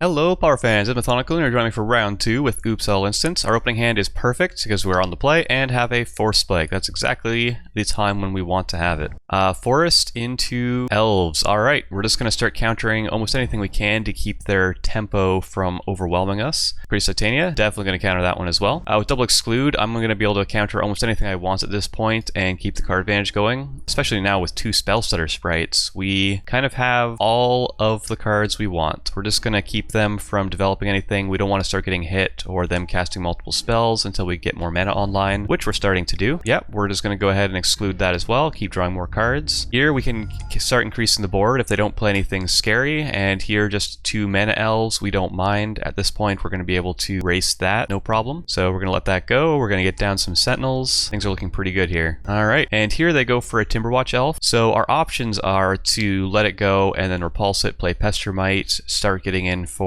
Hello, Power fans. It's Mathonical, and you're joining me for round 2 with Oops All Instance. Our opening hand is perfect because we're on the play and have a Force Spike. That's exactly the time when we want to have it. Forest into Elves. Alright, we're just going to start countering almost anything we can to keep their tempo from overwhelming us. Priest Titania, definitely going to counter that one as well. With double Exclude, I'm going to be able to counter almost anything I want at this point and keep the card advantage going. Especially now with 2 Spellstutter Sprites. We kind of have all of the cards we want. We're just going to keep them from developing anything. We don't want to start getting hit or them casting multiple spells until we get more mana online, which we're starting to do. Yep, we're just going to go ahead and exclude that as well, keep drawing more cards. Here we can start increasing the board if they don't play anything scary, and here just 2 mana elves, we don't mind. At this point we're going to be able to race that, no problem. So we're going to let that go. We're going to get down some Sentinels. Things are looking pretty good here. Alright, and here they go for a Timberwatch elf. So our options are to let it go and then repulse it, play Pestermite, start getting in for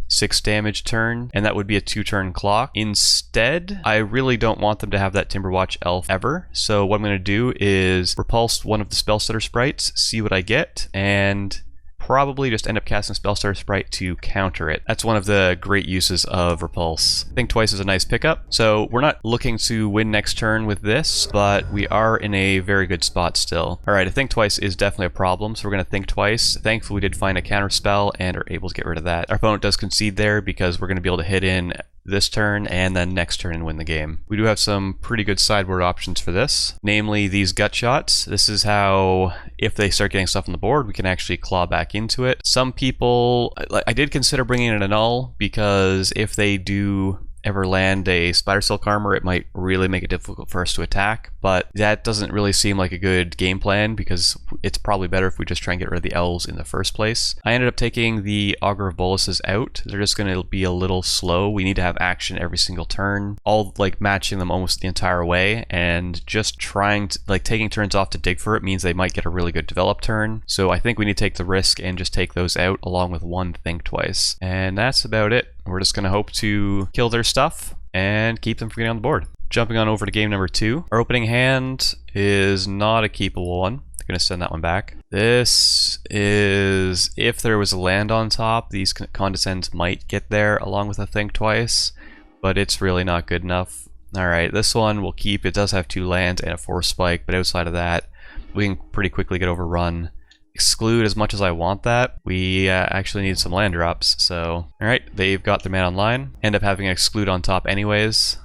6 damage turn, and that would be a 2-turn clock. Instead, I really don't want them to have that Timberwatch elf ever, so what I'm going to do is repulse one of the Spellstutter Sprites, see what I get, and probably just end up casting Spellstutter Sprite to counter it. That's one of the great uses of Repulse. Think Twice is a nice pickup. So we're not looking to win next turn with this, but we are in a very good spot still. Alright, a Think Twice is definitely a problem, so we're going to Think Twice. Thankfully we did find a Counterspell and are able to get rid of that. Our opponent does concede there because we're going to be able to hit in this turn and then next turn and win the game. We do have some pretty good sideboard options for this, namely these gut shots. This is how, if they start getting stuff on the board, we can actually claw back into it. Some people, I did consider bringing in an Annul because if they do ever land a Spider Silk Armor, it might really make it difficult for us to attack, but that doesn't really seem like a good game plan because it's probably better if we just try and get rid of the elves in the first place. I ended up taking the Augur of Bolas out. They're just going to be a little slow. We need to have action every single turn, all like matching them almost the entire way, and just trying to, like, taking turns off to dig for it means they might get a really good develop turn. So I think we need to take the risk and just take those out along with one Think Twice. And that's about it. We're just going to hope to kill their stuff and keep them from getting on the board. Jumping on over to game number 2. Our opening hand is not a keepable one. I'm going to send that one back. This is, if there was a land on top, these Condescends might get there along with a Think Twice, but it's really not good enough. Alright, this one we'll keep. It does have 2 lands and a Force Spike, but outside of that, we can pretty quickly get overrun. Exclude as much as I want that. We actually need some land drops, so alright, they've got their man online. End up having an Exclude on top anyways,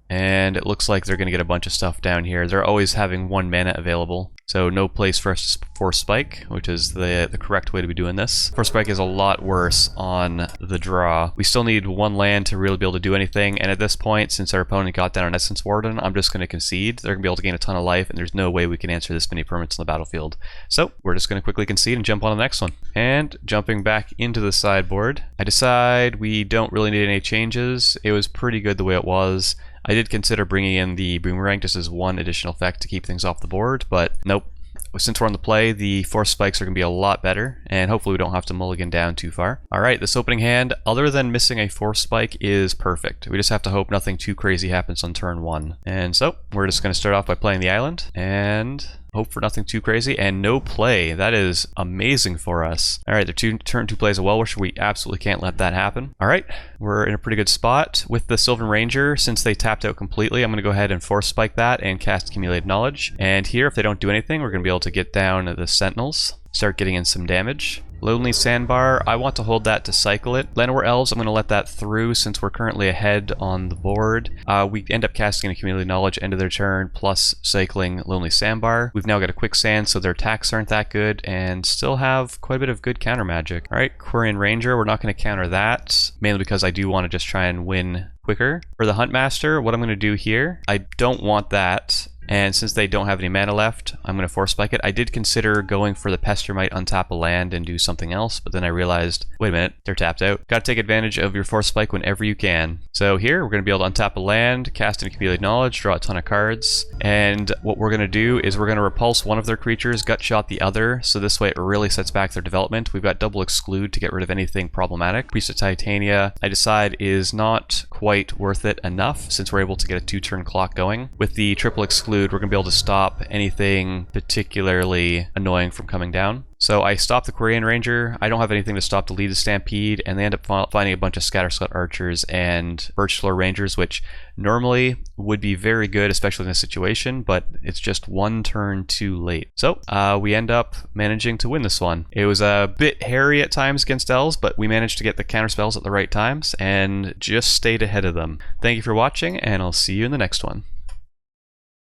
and it looks like they're going to get a bunch of stuff down here. They're always having 1 mana available, so no place for us to Force Spike, which is the correct way to be doing this. Force Spike is a lot worse on the draw. We still need 1 land to really be able to do anything, and at this point, since our opponent got down on Essence Warden, I'm just going to concede. They're going to be able to gain a ton of life, and there's no way we can answer this many permanents on the battlefield. So we're just going to quickly concede and jump on to the next one. And jumping back into the sideboard, I decide we don't really need any changes. It was pretty good the way it was. I did consider bringing in the Boomerang just as 1 additional effect to keep things off the board, but nope. Since we're on the play, the Force Spikes are going to be a lot better, and hopefully we don't have to mulligan down too far. Alright, this opening hand, other than missing a Force Spike, is perfect. We just have to hope nothing too crazy happens on turn 1. And so, we're just going to start off by playing the island, and hope for nothing too crazy, and no play. That is amazing for us. Alright, their turn 2 plays a Well-Wisher. We absolutely can't let that happen. Alright, we're in a pretty good spot. With the Sylvan Ranger, since they tapped out completely, I'm going to go ahead and Force Spike that and cast Accumulated Knowledge. And here, if they don't do anything, we're going to be able to get down the Sentinels, start getting in some damage. Lonely Sandbar, I want to hold that to cycle it. Llanowar Elves, I'm going to let that through since we're currently ahead on the board. We end up casting Accumulated Knowledge end of their turn, plus cycling Lonely Sandbar. We've now got a Quicksand, so their attacks aren't that good, and still have quite a bit of good counter magic. Alright, Quarian Ranger, we're not going to counter that, mainly because I do want to just try and win quicker. For the Huntmaster, what I'm going to do here, I don't want that. And since they don't have any mana left, I'm going to Force Spike it. I did consider going for the Pestermite, untap a land, and do something else, but then I realized, wait a minute, they're tapped out. Got to take advantage of your Force Spike whenever you can. So here, we're going to be able to untap a land, cast an Accumulated Knowledge, draw a ton of cards, and what we're going to do is we're going to repulse one of their creatures, gut shot the other, so this way it really sets back their development. We've got double Exclude to get rid of anything problematic. Priest of Titania, I decide, is not quite worth it enough, since we're able to get a 2-turn clock going. With the triple Exclude, we're going to be able to stop anything particularly annoying from coming down. So I stop the Quarian Ranger, I don't have anything to stop the lead of Stampede, and they end up finding a bunch of Scatterscut Archers and Birch Floor Rangers, which normally would be very good, especially in this situation, but it's just one turn too late. So we end up managing to win this one. It was a bit hairy at times against Elves, but we managed to get the counterspells at the right times and just stayed ahead of them. Thank you for watching, and I'll see you in the next one.